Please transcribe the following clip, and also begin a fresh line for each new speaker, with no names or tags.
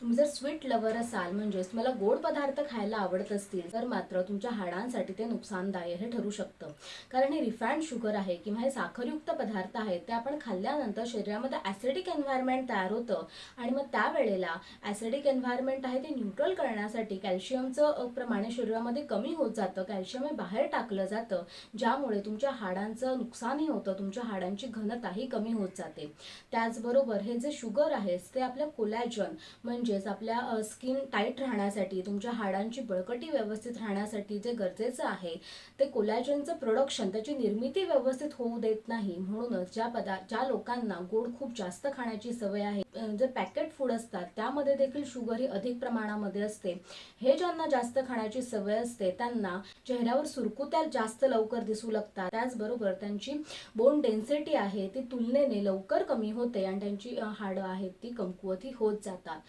तुम्ही जर sweet lover असाल, म्हणजेच मला गोड पदार्थ खायला आवडत असतील, तर मात्र तुमच्या हाडांसाठी ते नुकसानदायक हे ठरू शकतं. कारण हे रिफाइंड शुगर आहे किंवा हे साखरयुक्त पदार्थ आहेत, ते आपण खाल्ल्यानंतर शरीरामध्ये ॲसिडिक एन्व्हायरमेंट तयार होतं आणि मग त्यावेळेला ॲसिडिक एन्व्हायरमेंट आहे ते न्यूट्रल करण्यासाठी कॅल्शियमचं प्रमाण शरीरामध्ये कमी होत जातं, कॅल्शियम हे बाहेर टाकलं जातं, ज्यामुळे तुमच्या हाडांचं नुकसानही होतं, तुमच्या हाडांची घनताही कमी होत जाते. त्याचबरोबर हे जे शुगर आहे ते आपल्या कोलॅजन म्हणजेच आपल्या स्किन टाईट राहण्यासाठी, तुमच्या हाडांची बळकटी व्यवस्थित राहण्यासाठी जे गरजेचं आहे ते कोलॅजनचं प्रोडक्शन, त्याची निर्मिती व्यवस्थित होऊ देत नाही. म्हणूनच ज्या लोकांना गोड खूप जास्त खाण्याची सवय आहे, जे पॅकेट फूड असतात त्यामध्ये देखील शुगर ही अधिक प्रमाणामध्ये असते, हे ज्यांना जास्त खाण्याची सवय असते त्यांना चेहऱ्यावर सुरकुत्या जास्त लवकर दिसू लागतात. त्याचबरोबर त्यांची बोन डेन्सिटी आहे ती तुलनेने लवकर कमी होते आणि त्यांची हाडं आहेत ती कमकुवतही होत जातात.